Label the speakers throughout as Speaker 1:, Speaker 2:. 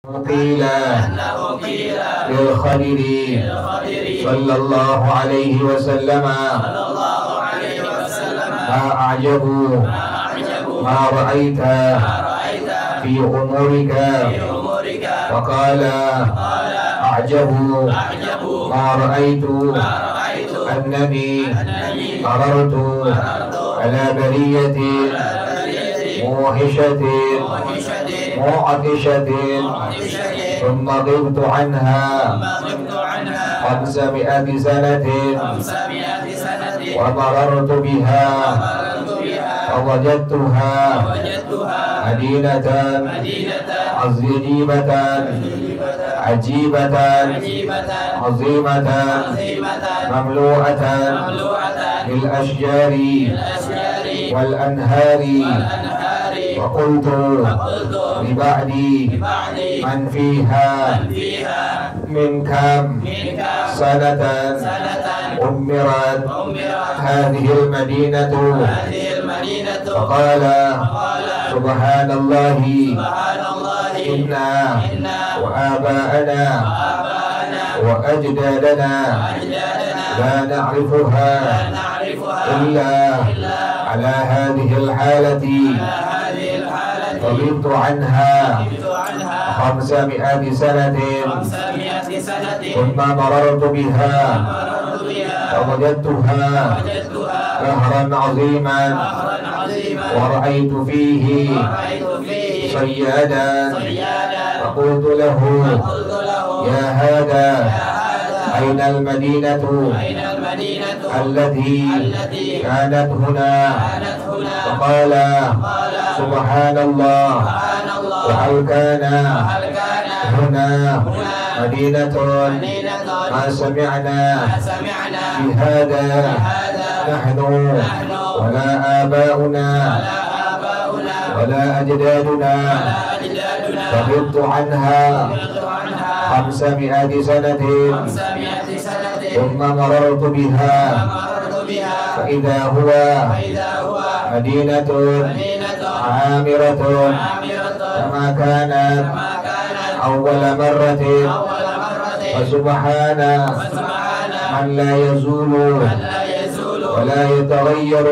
Speaker 1: قيل للخضر صلى الله عليه وسلم ما أعجب ما رأيت في أمورك وقال أعجب ما رأيت أنني مررت على برية موحشة معطشة ثم غبت عنها 500 سنة ومررت بها فوجدتها مدينة عجيبة عظيمة مملوءة بالأشجار والأنهار وقلت لبعدي من فيها من كم سنة أمرت هذه المدينة فقال سبحان الله إنا وآباءنا وأجدادنا لا نعرفها إلا على هذه الحالة غبت عنها 500 سنة ثم مررت بها فوجدتها نهرا عظيما ورأيت فيه صيادا فقلت له يا هذا أين المدينة التي كانت هنا فقال سبحان الله وهل كان هنا مدينة ما سمعنا بهذا نحن ولا آباؤنا ولا أجدادنا فغبت عنها 500 سنة ثم مررت بها فإذا هو مدينة عامرة كما كانت أول مرة وسبحان من لا يزول ولا يتغير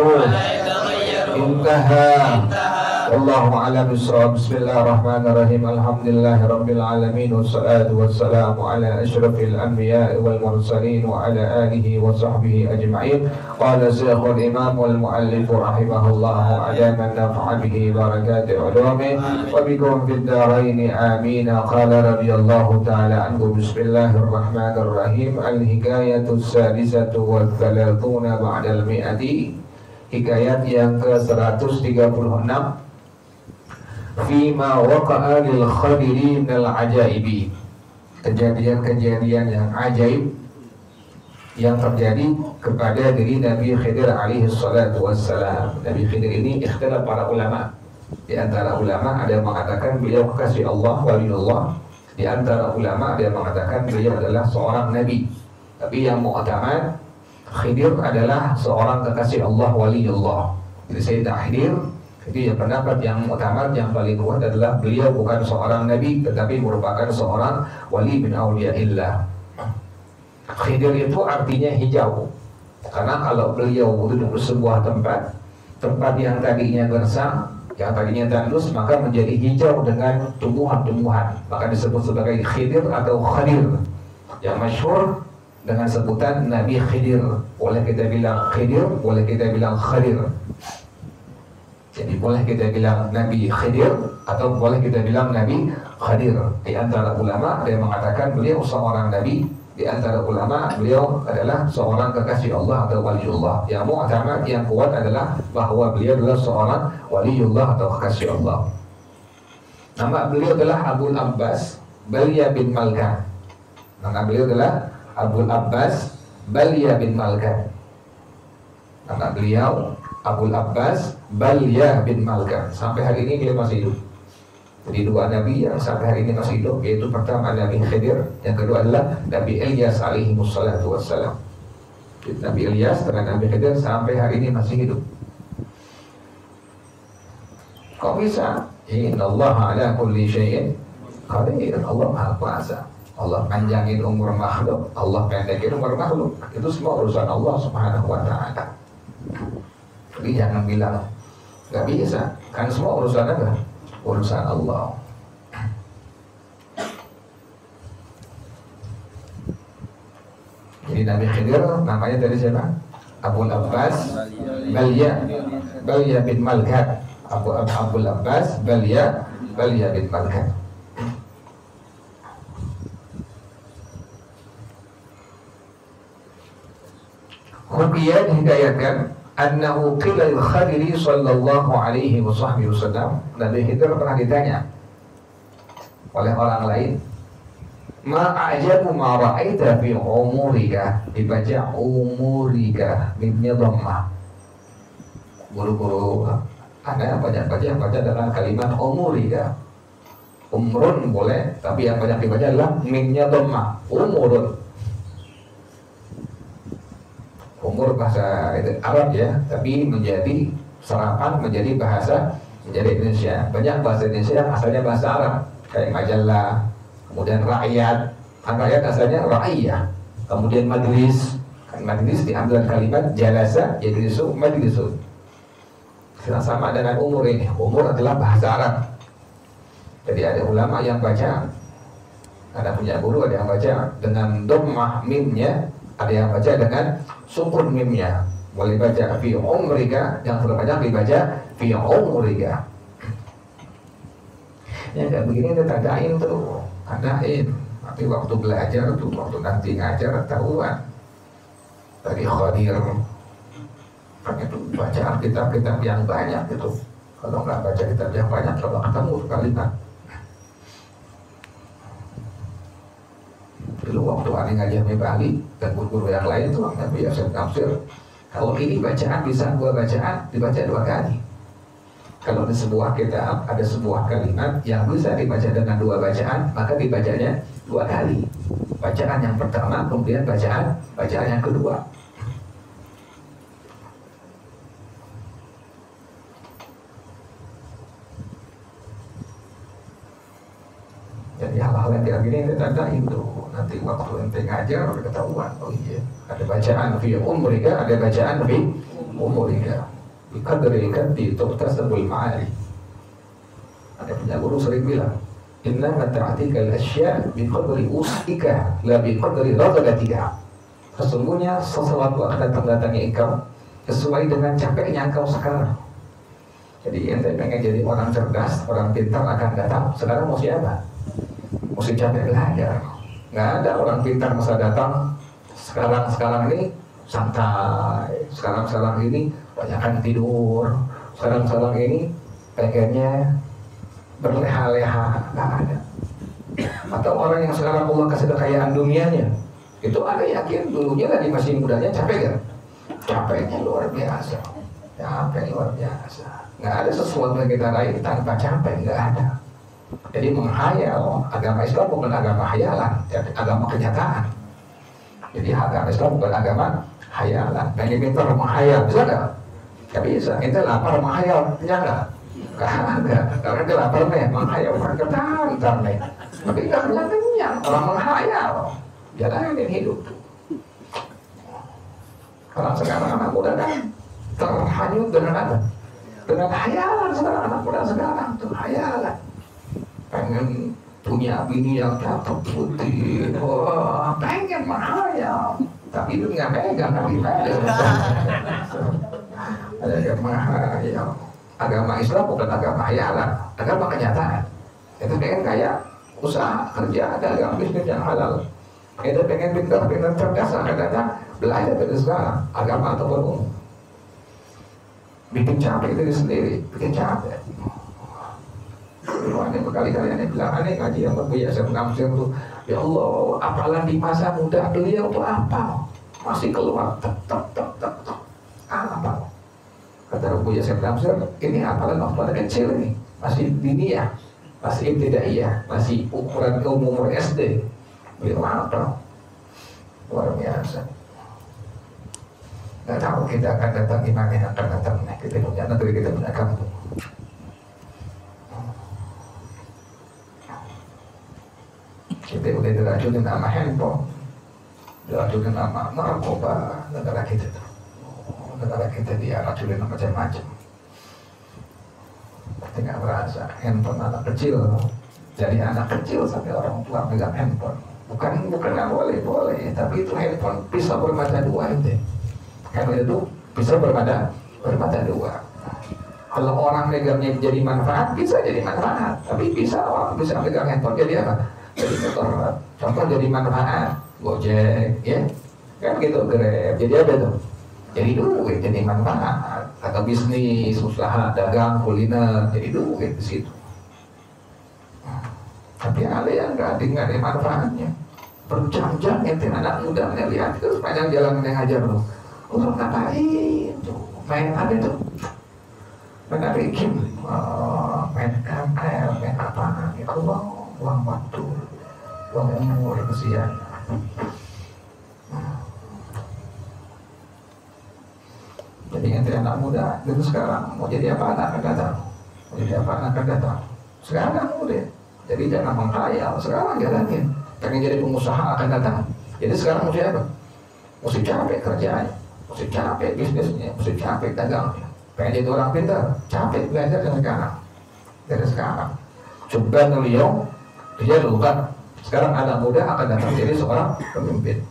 Speaker 1: انتهى والله أعلم بالصواب. Bismillahirrahmanirrahim. Alhamdulillahirabbil alamin wassalatu wassalamu ala asyrafil anbiya'i wal mursalin wa ala alihi wa sahbihi ajma'in. Qala Syekhul Imam wal Muallif rahimahullah adaman naf'a bihi barakati ulumi wa bikum fid dharain amin. Qala radhiyallahu ta'ala anhu. Bismillahirrahmanirrahim. Al-hikayatus sadisatu wal thalathuna ba'dal mi'ati. Hikayat yang ke-136 Fima waqa'a lil khadiri minal ajaibi. Kejadian-kejadian yang ajaib yang terjadi kepada diri Nabi Khidir alaihi salatu wassalam. Nabi Khidir ini ikhtilaf para ulama. Di antara ulama ada yang mengatakan beliau kekasih Allah, waliullah. Di antara ulama ada yang mengatakan beliau adalah seorang nabi. Tapi yang mu'tamad, Khidir adalah seorang kekasih Allah, waliullah. Jadi Sayyidina Khidir itu ya pendapat yang utama, yang paling kuat adalah beliau bukan seorang nabi tetapi merupakan seorang wali min auliyaillah. Khidir itu artinya hijau. Karena kalau beliau duduk di sebuah tempat yang tadinya gersang, yang tadinya tandus, maka menjadi hijau dengan tumbuhan-tumbuhan. Maka disebut sebagai Khidir atau Khadir. Yang masyhur dengan sebutan Nabi Khidir. Boleh kita bilang Khidir, boleh kita bilang Khadir. Jadi boleh kita bilang Nabi Khidir atau boleh kita bilang Nabi Khadir. Di antara ulama ada yang mengatakan beliau seorang nabi, di antara ulama beliau adalah seorang kekasih Allah atau waliullah. Yang mu'tamad, yang kuat adalah bahwa beliau adalah seorang waliullah atau kekasih Allah. Nama beliau adalah Abul Abbas Balya bin Malkan. Nama beliau adalah Abul Abbas Balya bin Malkan. Nama beliau Abul Abbas Balya bin Malkan. Sampai hari ini dia masih hidup. Jadi dua nabi yang sampai hari ini masih hidup, yaitu pertama Nabi Khidir, yang kedua adalah Nabi Ilyas alaihi wassalatu wassalam. Nabi Ilyas dengan Nabi Khidir sampai hari ini masih hidup. Kok bisa? Innallaha ala kulli syai'in Qadir, Allah Maha Kuasa. Allah panjangin umur makhluk, Allah pendekin umur makhluk. Itu semua urusan Allah Subhanahu wa Ta'ala. Jadi jangan bilang nggak bisa, kan semua urusan apa? Urusan Allah. Jadi Nabi Khidir namanya dari siapa? Abul Abbas Balya bin Malkat. Abul Abbas Balya bin Malkat. Ruqiyah dihidayatkan annahu qila al-Khadiri sallallahu alaihi wasallam. Nabi Khidir pernah ditanya oleh orang lain, ma a'jabu ma ra'aita fi umurika, dibaca umurika mimnya dhammah. Guru-guru ada baca dalam kalimat umurika. Umrun boleh, tapi yang banyak dibaca adalah mimnya dhammah, umurun. Umur bahasa Arab ya, tapi menjadi serapan menjadi bahasa Indonesia. Banyak bahasa Indonesia asalnya bahasa Arab, kayak majalah, kemudian rakyat. Rakyat asalnya ra'iyah. Kemudian majlis, kan majlis diambil kalimat jalasa yajlisu majlisun. Sama dengan umur ini. Umur adalah bahasa Arab. Jadi ada ulama yang baca, ada punya guru, ada yang baca dengan dhammah mimnya, ada yang baca dengan sukun mimnya. Boleh baca fi umrika, yang terbanyak dibaca fi umrika. Ya kayak begini kita tandain tuh, tandain. Tapi waktu belajar tuh, waktu nanti ngajar tahuan. Tadi Khadir, kan itu baca kitab-kitab yang banyak gitu. Kalau nggak baca kitab yang banyak, kalau ketemu kalimat. Dulu waktu Ali ngajar di Bali dan guru-guru yang lain tuh Nabi Yasir Tafsir, kalau ini bacaan bisa dua bacaan dibaca dua kali. Kalau di sebuah kitab ada sebuah kalimat yang bisa dibaca dengan dua bacaan, maka dibacanya dua kali. Bacaan yang pertama, kemudian bacaan yang kedua. Jadi hal-hal yang kayak gini kita tandain tuh. Nanti waktu ente ngajar udah ketahuan. Oh iya, ada bacaan fi umrika, ada bacaan fi umrika. Biqadrika tuqtasabul ma'ari. Ada punya guru sering bilang, inna ta'atika al-asya biqadri usika la biqadri radagatika. Sesungguhnya sesuatu akan datang-datangnya engkau sesuai dengan capeknya engkau sekarang. Jadi ente pengen jadi orang cerdas, orang pintar akan datang. Sekarang mau siapa? Mesti capek belajar. Nggak ada orang pintar masa datang. Sekarang ini santai. Sekarang ini banyakkan tidur. Sekarang ini pengennya berleha-leha. Nggak ada. Atau orang yang sekarang Allah kasih kekayaan dunianya, itu ada yakin dulunya lagi masih mudanya capek kan? Capeknya luar biasa. Capek luar biasa. Nggak ada sesuatu yang kita raih tanpa capek. Nggak ada. Jadi menghayal, agama Islam bukan agama hayalan, agama kenyataan. Jadi agama Islam bukan agama hayalan. Pengen pintar menghayal, bisa nggak? Nggak bisa. Ente lapar menghayal, punya nggak? Nggak. Karena dia lapar nih, menghayal orang ketar nih. Tapi nggak kenyang, orang menghayal. Jalanin hidup. Orang sekarang anak muda kan terhanyut dengan apa? Dengan hayalan sekarang anak muda sekarang tuh hayalan. Pengen punya bini yang cakep putih, wah pengen menghayal, tapi itu nggak pegang, tapi pegang. Ada yang menghayal. Agama Islam bukan agama hayalan, agama kenyataan. Itu pengen kaya, usaha kerja, dagang bisnis yang halal. Itu pengen pintar cerdas, akan datang belajar dari sekarang, agama ataupun umum. Bikin capek diri sendiri, bikin capek. Aneh berkali-kali aneh bilang, aneh ngaji yang berbiasa menafsir tuh, ya Allah, apalan di masa muda beliau tuh apa? Masih keluar, tek. Apa? Kata Buya Syekh Tafsir, ini apalan waktu kecil ini, masih diniyah, masih ibtidaiyah, masih ukuran umur SD. Beliau apa? Luar biasa. Nggak tahu kita akan datang gimana yang akan datang. Kita punya negeri, kita punya kampung. Kita udah diracunin sama handphone, diracunin sama narkoba, negara kita tuh. Negara kita dia racunin macam-macam. Kita nggak merasa handphone anak kecil, dari anak kecil sampai orang tua pegang handphone. Bukan nggak boleh, tapi itu handphone pisau bermata dua itu. Handphone itu pisau bermata dua. Kalau orang megangnya jadi manfaat, bisa jadi manfaat. Tapi bisa orang bisa megang handphone jadi apa? Jadi motor. Contoh jadi manfaat, Gojek, ya kan gitu, Grab. Jadi apa tuh? Jadi duit, jadi manfaat. Atau bisnis, usaha, dagang, kuliner, jadi duit di situ. Tapi ada yang nggak ada manfaatnya. Berjam-jam ente anak muda lihat itu sepanjang jalan yang ngajar loh. Untuk ngapain tuh? Main apa tuh? Main apa game? Main ML, main apa? Itu buang waktu, buang umur, kesian. Jadi ente anak muda itu sekarang mau jadi apa anak akan datang? Mau jadi apa anak akan datang? Sekarang udah. Jadi jangan menghayal, sekarang jalanin. Pengen jadi pengusaha akan datang. Jadi sekarang mesti apa? Mesti capek kerjanya, mesti capek bisnisnya, mesti capek dagangnya. Pengen jadi orang pintar, capek belajar dari sekarang. Coba ngeliat, dia lupa. Sekarang anak muda akan datang jadi seorang pemimpin.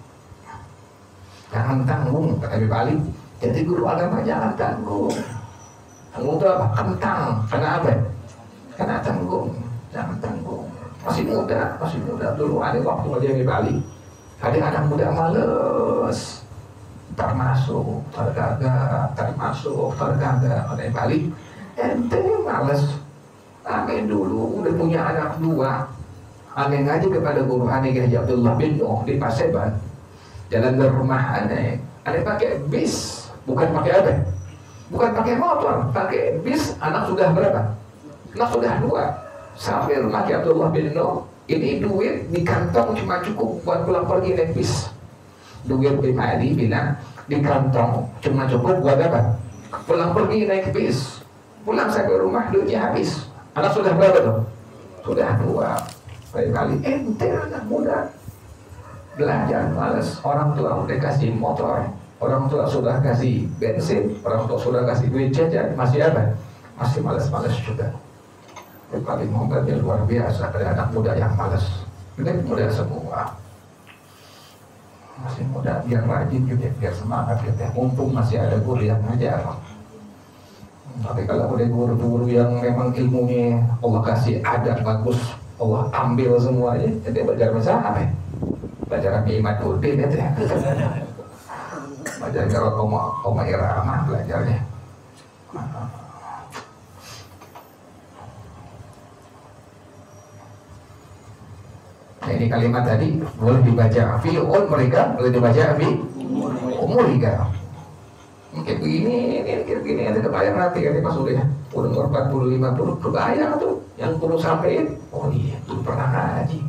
Speaker 1: Jangan tanggung, kata Bali. Jadi guru agama jangan tanggung. Tanggung itu apa? Kentang. Karena apa? Karena tanggung. Jangan tanggung. Masih muda dulu ada waktu aja di Bali. Ada anak muda males. Termasuk, tergagak. Ada di Bali. Ente males. Ane dulu udah punya anak dua. Ane ngaji kepada guru Ane Haji Abdullah bin Nuh di Paseban. Jalan ke rumah Ane pakai bis, bukan pakai apa? Bukan pakai motor, pakai bis. Anak sudah berapa? Anak sudah dua. Sampai rumah Haji Abdullah bin Nuh, ini duit di kantong cuma cukup buat pulang pergi naik bis. Duit pribadi bilang di kantong cuma cukup buat apa? Pulang pergi naik bis. Pulang sampai rumah duitnya habis. Anak sudah berapa tuh? Sudah dua. Kali ente anak muda belajar males. Orang tua udah kasih motor, orang tua sudah kasih bensin, orang tua sudah kasih duit jajan, masih apa? Masih males-males juga. Paling mobilnya luar biasa dari anak muda yang males. Ini muda semua. Masih muda, biar rajin gitu, biar semangat gitu. Mumpung masih ada guru yang ngajar. Tapi kalau udah guru-guru yang memang ilmunya Allah kasih ada bagus, Allah ambil semuanya, jadi belajar apa ya? Belajar Imam Udin itu ya. Belajar kalau Oma Irama belajarnya. Nah, ini kalimat tadi boleh dibaca fi'un mereka, boleh dibaca fi umurika. Kayak begini, ada kebayang nanti kan pas udah umur 40-50 kebayang tuh yang perlu sampein. Oh iya, itu pernah ngaji.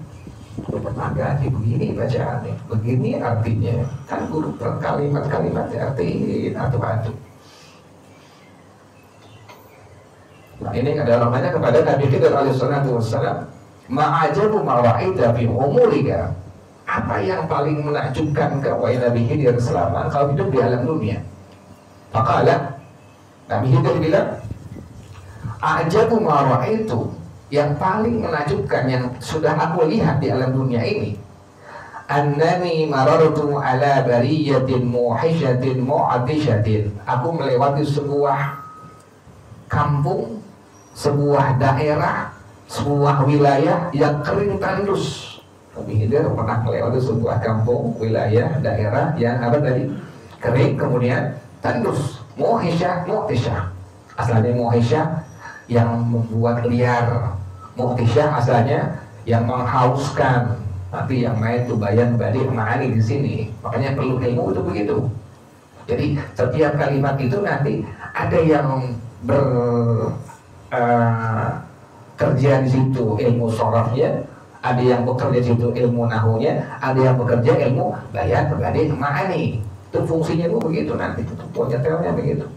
Speaker 1: Pernah ngaji begini bacaannya, begini artinya. Kan guru kalimat-kalimat artiin atau. Nah, ini adalah namanya kepada Nabi kita alaihi salatu wassalam, ma'ajabu ma'wa'ida fi umurika. Apa yang paling menakjubkan kau Nabi Khidir selama kau hidup di alam dunia? Maka Nabi Khidir bilang, ajabu ma'wa'itu, yang paling menakjubkan yang sudah aku lihat di alam dunia ini, annani marartu ala bariyatin muhishatin mu'atishatin. Aku melewati sebuah kampung, sebuah daerah, sebuah wilayah yang kering tandus. Nabi Khidir pernah melewati sebuah kampung, wilayah, daerah yang apa tadi? Kering, kemudian tandus. Muhishah, mu'tishah. Asalnya muhishah yang membuat liar. Mu'tishah asalnya yang menghauskan. Nanti yang main tuh bayan badi ma'ani di sini. Makanya perlu ilmu itu begitu. Jadi setiap kalimat itu nanti ada yang kerja di situ ilmu sorafnya, ada yang bekerja di situ ilmu nahunya, ada yang bekerja ilmu bayan badi ma'ani. Itu fungsinya itu begitu nanti. Itu penyetelnya begitu.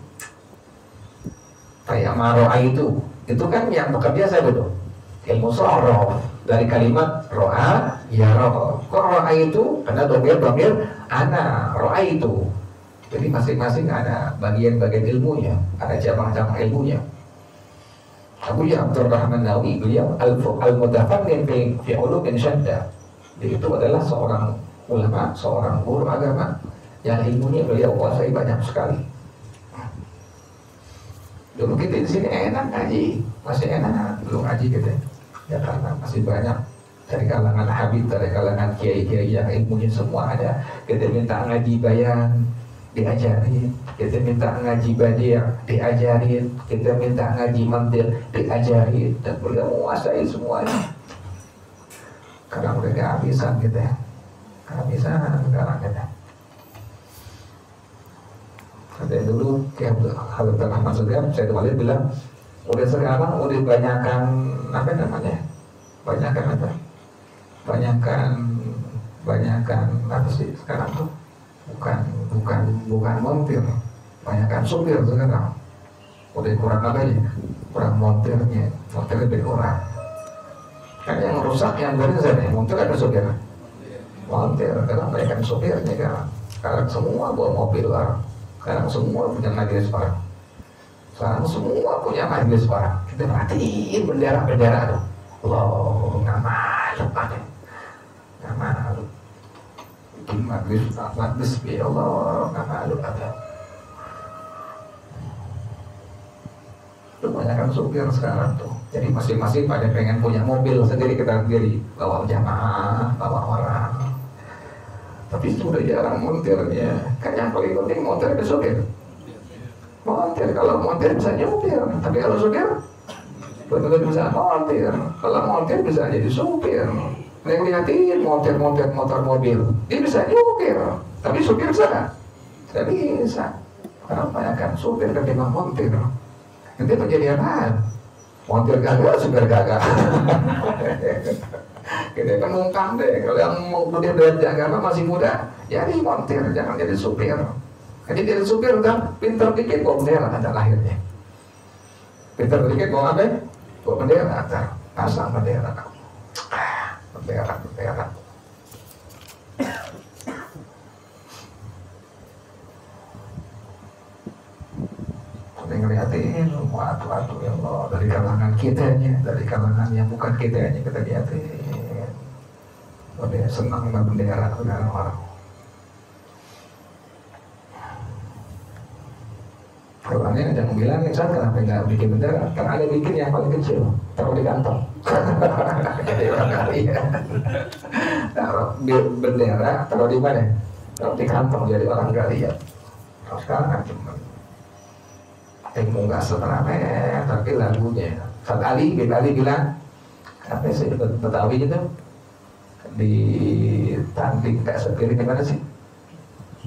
Speaker 1: Kayak maro'a itu kan yang bekerja saya betul ilmu sorof. dari kalimat ro'a yara. Kok ro'a itu karena domir ana ro'a itu. Jadi masing-masing ada bagian-bagian ilmunya, ada cabang-cabang ilmunya. Abu Abdurrahman Nawawi beliau al-mutafannin fi ulumin syadda. Dia itu adalah seorang ulama, seorang guru agama yang ilmunya beliau kuasai banyak sekali. Dulu kita di sini enak ngaji, masih enak belum ngaji gitu. Ya karena masih banyak dari kalangan habib, dari kalangan kiai-kiai yang ilmunya semua ada. Kita minta ngaji bayan, diajarin. Kita minta ngaji badi', diajarin. Kita minta ngaji mantir, diajarin. Dan beliau menguasai semuanya. Kadang udah kehabisan gitu ya. Kehabisan sekarang gitu. Katanya dulu kayak Habib Ahmad Sudhir, saya kembali bilang udah sekarang udah banyakan apa namanya, banyakan apa sih sekarang tuh, bukan montir, banyakan supir sekarang. Udah kurang apa ya, kurang montirnya lebih kurang. Kan yang rusak yang benar saya montir ada supir, montir karena banyakan supirnya kan. Sekarang semua bawa mobil lah. Sekarang semua punya majelis barang. Sekarang semua punya majelis barang. Kita perhatiin bendera-bendera tuh. Allah, nggak malu kan? Nggak malu. Bikin majelis, ya Allah, nggak malu ada. Kebanyakan supir sekarang tuh. Jadi masing-masing pada pengen punya mobil sendiri, kita sendiri bawa jamaah, bawa orang. Tapi sudah jarang montirnya. Kan yang paling penting montir itu supir. Montir, kalau montir bisa nyupir. Tapi kalau supir betul-betul bisa montir. Kalau montir bisa jadi supir. Yang lihatin montir motor mobil, dia bisa nyupir. Tapi supir bisa nggak? Tidak bisa. Karena banyak supir ketimbang montir. Nanti terjadi apa? Montir gagal, supir gagal. Kita kan mungkang deh, kalau yang mau kemudian belajar agama masih muda, jadi montir, jangan jadi supir. Jadi supir udah pintar dikit bawa bendera ada lahirnya. Pintar dikit bawa apa? Bawa bendera ada, pasang bendera kamu. Bendera. Kita ngeliatin, waduh ya Allah, dari kalangan kitanya, dari kalangan yang bukan kitanya kita liatin. Dia senang dengan bendera orang. Orangnya jangan bilang, Insan kenapa nggak bikin bendera? Karena ada bikin yang paling kecil, taruh di kantong. Jadi orang kaya. Taruh bendera, taruh di mana? Taruh di kantong, jadi orang kaya. Kalau sekarang kan cuma ilmu nggak sebenarnya, tapi lagunya. Saat Ali bilang, apa sih Betawi itu? Di tanding kayak sepiring gimana sih?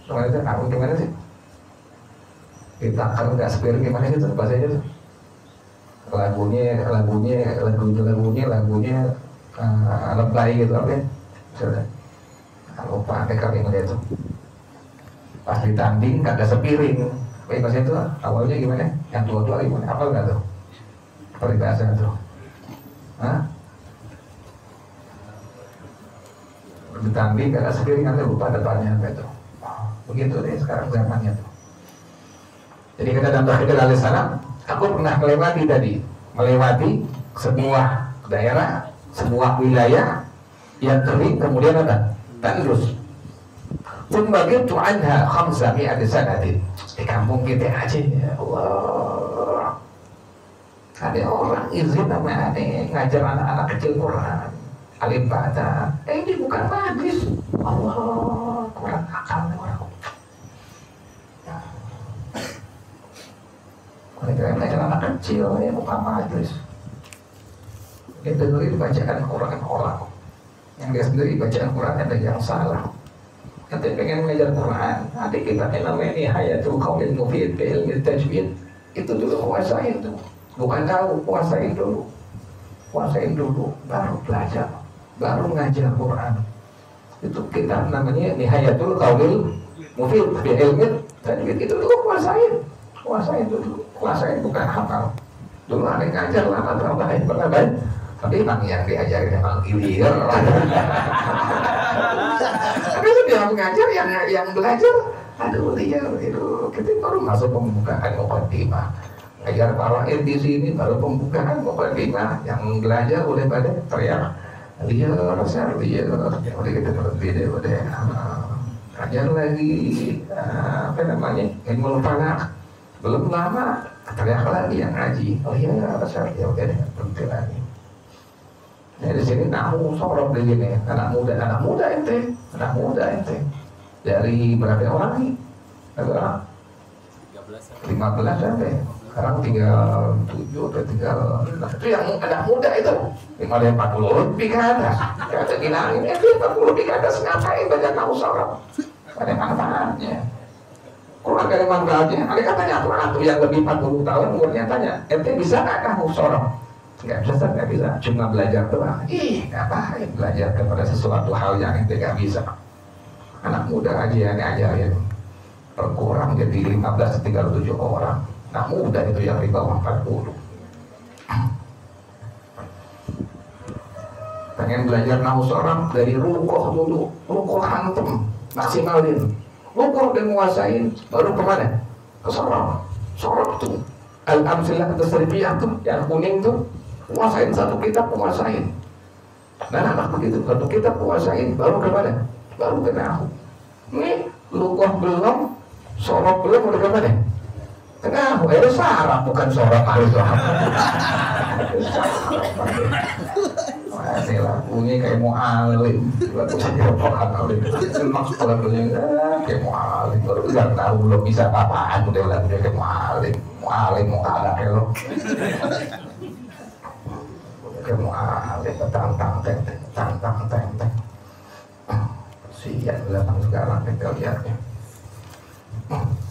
Speaker 1: Kemarin itu aku gimana sih? Ditakar nggak sepiring gimana sih itu bahasanya tuh? Lagunya lebay gitu apa ya? Sudah. Lupa deh kalimatnya itu. Pas ditanding kagak sepiring. Bahasa itu awalnya gimana? Yang tua-tua gimana? Apa nggak tuh? Peribahasa tuh? Hah? Ditanding gak sepiring nanti lupa depannya gitu. Begitu deh sekarang zamannya tuh. Jadi kita dalam Khidir alaihissalam, aku pernah melewati sebuah daerah, sebuah wilayah yang kering, kemudian apa? Tandus. Pun bagitu anha khamsami sanatin. Di kampung kita aja, ya Allah. Ada orang izin sama aneh ngajar anak-anak kecil Quran. Alim baca, ini bukan majlis. Allah, kurang akal orang. Mereka anak kecil, ya bukan majlis. Dia dengerin bacaan Quran orang. Yang dia sendiri bacaan Quran ada yang salah. Nanti pengen mengajar Quran, nanti kita namanya Nihayatul Qaulil Mufid fi Ilmi Tajwid. Itu dulu kuasain tuh. Bukan tahu, kuasain dulu. Baru belajar. Baru ngajar Quran. Itu kitab namanya Nihayatul Qaulil Mufid fi Ilmi Tajwid. Itu dulu kuasain dulu. Kuasain bukan hafal. Dulu ada ngajar lama pernah baik. Tapi memang yang diajarin memang ilir. Tapi dia mengajar yang belajar, aduh liar itu. Kita baru masuk pembukaan mukadimah. Ajar faraid di sini baru pembukaan mukadimah. Yang belajar udah pada teriak liar, rasa liar. Udah kita berhenti deh, udah. Ajar lagi apa namanya ilmu falak. Belum lama teriak lagi yang ngaji. Oh iya rasa ya udah deh berhenti lagi. Nah di sini nahu sorok di sini anak muda ente dari berapa orang nih? Ada 15 sampai sekarang tinggal 7 atau tinggal itu yang anak muda itu 40 lebih ke atas. Kata bilangin itu 40 lebih ke atas ngapain banyak nahu sorok? Ada manfaatnya. Kurang dari manfaatnya. Ada katanya aturan yang lebih 40 tahun umurnya tanya, ente bisa nggak nahu sorok? Nggak bisa, cuma belajar doang. Ngapain belajar kepada sesuatu hal yang ente nggak bisa? Anak muda aja yang diajarin berkurang jadi 15 tinggal 7 orang. Anak muda itu yang di bawah 40. Pengen belajar nahu sorang dari rukoh dulu, rukoh hantem, maksimalin. Rukoh dan menguasain, baru kemana? Ke sorang. Sorang tuh, al-amsilah tasrifiyah tuh, yang kuning tuh. Kuasain satu kitab, kuasain. Dan anak begitu, satu kitab kuasain, baru kemana? Baru ke nahu. Ini lukoh belum, sorok belum, udah kemana? Ke nahu, itu sarap bukan sorok, harus sorok. Masih lah, bunyi kayak mu'alim. Lagu saya mu'alim. Maksud lagunya kayak mu'alim. Baru gak tahu, belum bisa apa-apaan, udah lagunya kayak mu'alim. Mu'alim, mu'alak ya lo. Mu'alif tantang siap belakang sekarang kita lihatnya.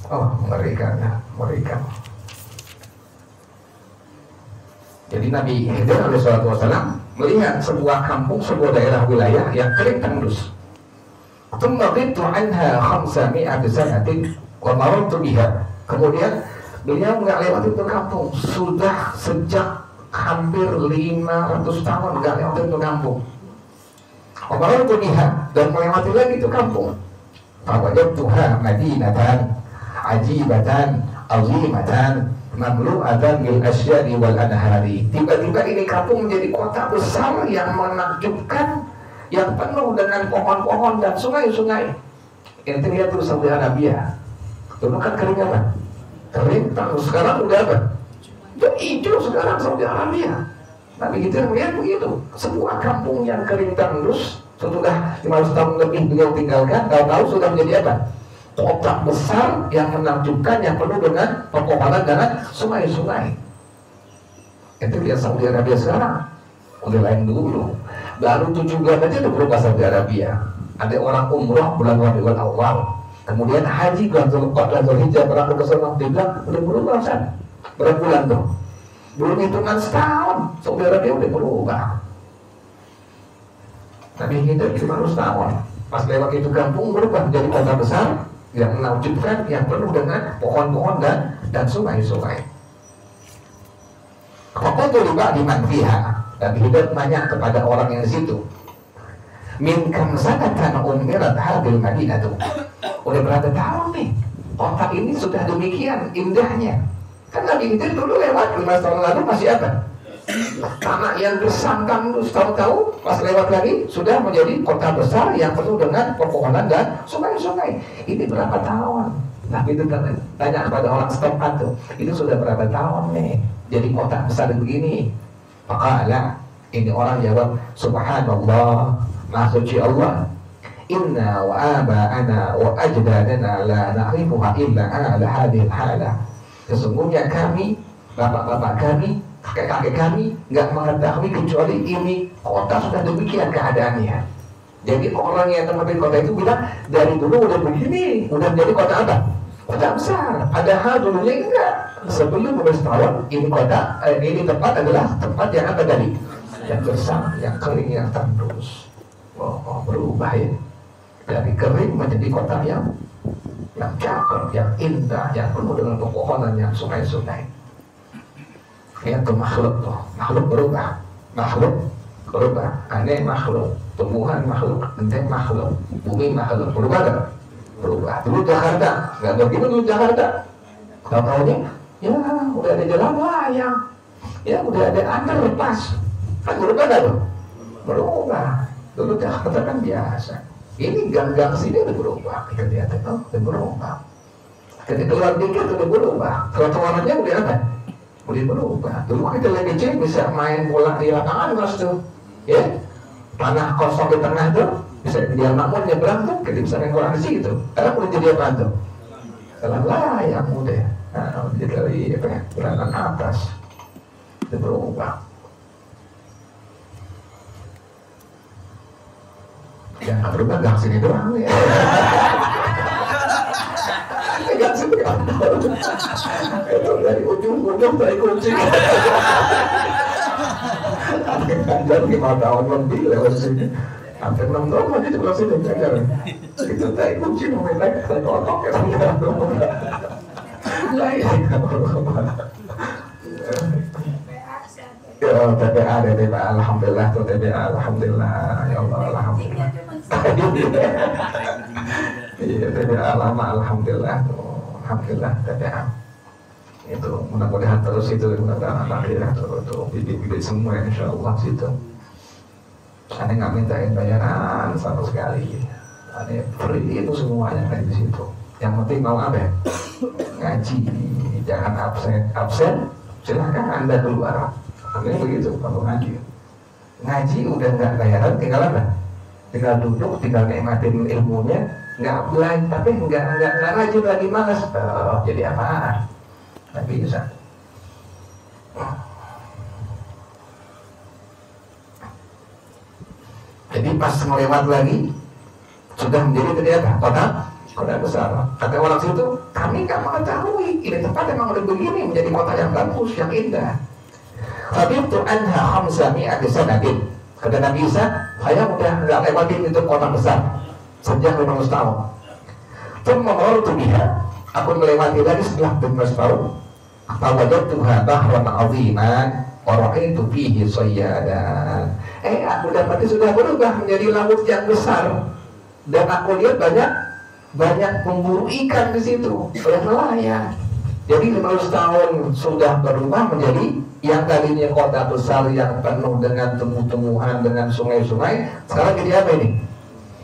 Speaker 1: Oh mengerikan. Jadi Nabi Khidir alaihissalam melihat sebuah kampung, sebuah daerah wilayah yang kering tandus. Tummaqitu anha 500 sanatin wa marartu biha. Kemudian beliau nggak lewat itu kampung sudah sejak hampir 500 tahun nggak lewat itu kampung. Orang itu lihat dan melewati lagi itu kampung. Fawajadtuha madinatan ajibatan azimatan mamlu'atan bil asyari wal anhari. Tiba-tiba ini kampung menjadi kota besar yang menakjubkan, yang penuh dengan pohon-pohon dan sungai-sungai. Ini lihat tuh Saudi Arabia. Dulu kan kering apa? Kering, sekarang udah apa? Udah hijau sekarang Saudi Arabia. Nabi kita melihat begitu. Sebuah kampung yang kering tandus, sudah 500 tahun lebih beliau tinggalkan, tahu-tahu sudah menjadi apa? Kota besar yang menakjubkan, yang penuh dengan pepohonan dan sungai-sungai. Itu dia Saudi Arabia sekarang. Udah lain dulu. Baru 7 bulan aja udah berubah Saudi Arabia. Ada orang umroh bulan Rabiul Awal, kemudian haji bulan Zulhijjah, berangkat ke sana, dia bilang udah berubah sana. Berapa bulan tuh? Belum hitungan setahun, Saudi Arabia udah berubah. Tapi kita baru setahun. Pas lewat itu kampung berubah menjadi kota besar yang menakjubkan, yang penuh dengan pohon-pohon dan sungai-sungai. Pokoknya juga di manfiha. Dan hidup banyak kepada orang yang di situ. Min kam sanatan umirat hadil Madinah tuh. Udah berapa tahun nih? Kota ini sudah demikian indahnya. Kan Nabi itu dulu lewat 5 tahun lalu masih apa? Tanah yang bersangkang, tahu-tahu pas lewat lagi sudah menjadi kota besar yang penuh dengan pepohonan dan sungai-sungai. Ini berapa tahun? Nabi itu tanya kepada orang setempat tuh, itu sudah berapa tahun nih jadi kota besar begini? Maka ini orang jawab, Subhanallah, Maha Suci Allah. Inna wa aba'ana wa ajdadana la na'rifuha illa ala hadil halah. Sesungguhnya kami, bapak-bapak kami, kakek-kakek kami nggak mengetahui kecuali ini kota sudah demikian keadaannya. Jadi orang yang tempatin kota itu bilang dari dulu udah begini, udah menjadi kota apa? Kota besar. Padahal dulunya enggak. Sebelum 15 tahun ini kota, ini tempat adalah tempat yang apa tadi? Yang besar, yang kering, yang tandus. Oh, berubah ya. Dari kering menjadi kota yang cakep, yang indah, yang penuh dengan pepohonan, yang sungai-sungai. Itu makhluk tuh, makhluk berubah. makhluk berubah, aneh makhluk, tumbuhan makhluk, ente makhluk, bumi makhluk, berubah gak? Berubah. Dulu Jakarta, nggak begitu dulu Jakarta. Tahu-tahunya, ya udah ada jalan layang, ya udah ada underpass, kan berubah gak tuh? Berubah. Dulu Jakarta kan biasa. Ini gang-gang sini udah berubah, kita lihat itu udah berubah. Ketika keluar dikit udah berubah, trotoarnya udah ada, udah berubah. Dulu kita lagi kecil bisa main bola di lapangan mas tuh, ya tanah kosong di tengah tuh, bisa dia makmur nyebrang tuh, kita bisa main bola di situ. Sekarang udah jadi apa tuh? Jalan layang udah, nah, udah dari apa ya, berangkat atas, udah berubah. Ya berubah gang sini doang ya. Gang sini itu dari ujung-ujung dari kucing. Ngajar 5 tahun lebih lewat sini. Hampir 6 tahun aja sebelah sini ngajar. Itu dari kucing mau naik ke kotok ya. Ya TPA ada TPA, alhamdulillah tuh TPA, alhamdulillah ya Allah, alhamdulillah. Iya TPA lama, alhamdulillah tuh, alhamdulillah TPA. Itu mudah-mudahan terus itu mudah-mudahan akhirnya tuh bibit-bibit semua insya Allah situ. Saya nggak mintain bayaran sama sekali, ada free itu semuanya kayak di situ. Yang penting mau apa? Ngaji, jangan absen, silahkan Anda keluar. Akhirnya begitu kalau ngaji. Ngaji udah nggak bayaran, tinggal apa? Tinggal duduk, tinggal nikmatin ilmunya, nggak belajar, tapi nggak ngaji lagi malas. Jadi apaan? Nggak bisa. Jadi pas melewat lagi sudah menjadi tadi apa? Kota besar. Kata orang situ, kami nggak mengetahui ini tempat memang udah begini menjadi kota yang bagus, yang indah. Tapi itu anha khamsami sanatin. Kata Nabi Isa, saya udah nggak lewatin itu kota besar sejak 15 tahun. Tummartu biha, aku melewati lagi setelah 15 tahun. Fawajadtuha bahran 'aziman wa ra'aitu fihi sayyadan. Aku dapati sudah berubah menjadi laut yang besar dan aku lihat banyak pemburu ikan di situ, oleh nelayan. Jadi 15 tahun sudah berubah menjadi yang tadinya kota besar yang penuh dengan tumbuh-tumbuhan, dengan sungai-sungai, sekarang jadi apa ini?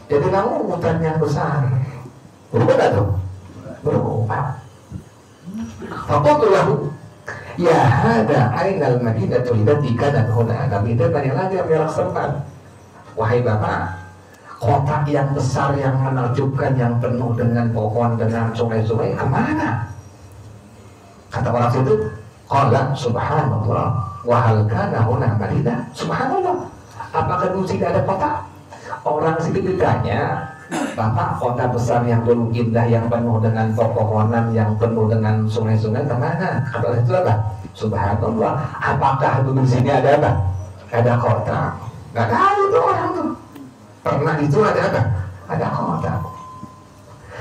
Speaker 1: Jadi lautan yang besar. Berubah gak tuh? Berubah. Faqultu lahu, ya hada ainal madinatul lati kanat huna. Nabi itu tanya lagi yang sempat. Wahai Bapak, kota yang besar, yang menakjubkan, yang penuh dengan pohon, dengan sungai-sungai, kemana? Kata orang situ, qala subhanallah wa hal kana huna madinah. Subhanallah, apakah dulu sini ada kota? Orang situ ditanya, Bapak, kota besar yang dulu indah, yang penuh dengan pepohonan, yang penuh dengan sungai-sungai, kemana? Kata orang itu apa? Subhanallah, apakah dulu sini ada apa? Ada kota? Gak tahu tuh orang tuh. Pernah itu ada apa? Ada kota.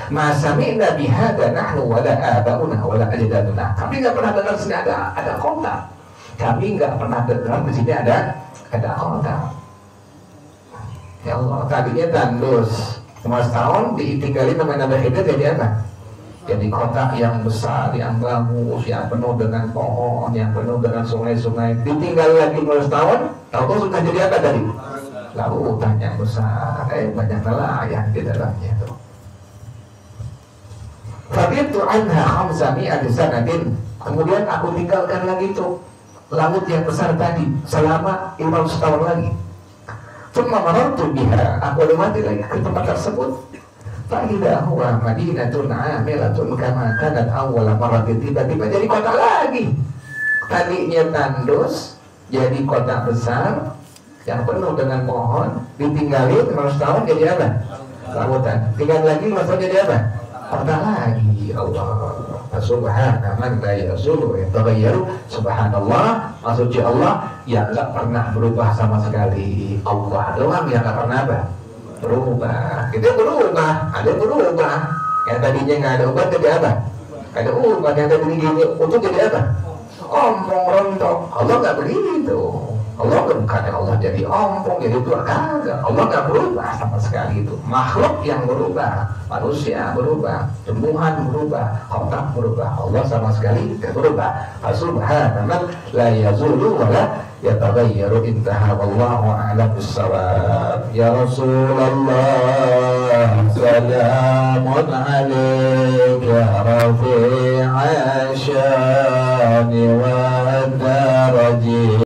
Speaker 1: Ma sami'na bihada nahnu wala abauna wala ajdaduna. Kami nggak pernah dengar sini ada kota. Kami nggak pernah dengar di sini ada kota. Ya Allah, tadinya tandus 15 tahun ditinggalin sama Nabi Khidir jadi apa? Jadi kota yang besar, yang bagus, yang penuh dengan pohon, yang penuh dengan sungai-sungai. Ditinggal lagi 15 tahun, tahu sudah jadi apa tadi? Lautan yang besar, banyak nelayan di dalamnya itu. Fabitu anha khamsami sanatin. Kemudian aku tinggalkan lagi itu laut yang besar tadi selama 15 tahun lagi. Cuma marartu biha, aku lewati lagi ke tempat tersebut. Fa'idha huwa madinatun amilatun kama kanat awwala marratin. Tiba-tiba jadi kota lagi. Tadinya tandus jadi kota besar yang penuh dengan pohon, ditinggalin 15 tahun jadi apa? Lautan. Tinggal lagi 15 tahun jadi apa? Kota lagi. Allah subhanahu man la yazulu yataghayyaru. Subhanallah, maksudnya Allah yang gak pernah berubah sama sekali. Allah doang yang gak pernah apa? Berubah. Itu berubah, ada berubah. Yang tadinya gak ada ubah jadi apa? Ada ubah. Yang tadinya gini untuk jadi apa? Omong rontok. Allah gak begitu. Allah bukan Allah jadi ompong, jadi tua, kagak. Allah nggak berubah sama sekali itu. Makhluk yang berubah, manusia berubah, tumbuhan berubah, otak berubah. Allah sama sekali tidak berubah. Subhanallah, la yazulu wa la yataghayyaru. Intaha wallahu a'lam bis-shawab. Ya Rasulullah, salamun alayka rafi'a syani wa daraji.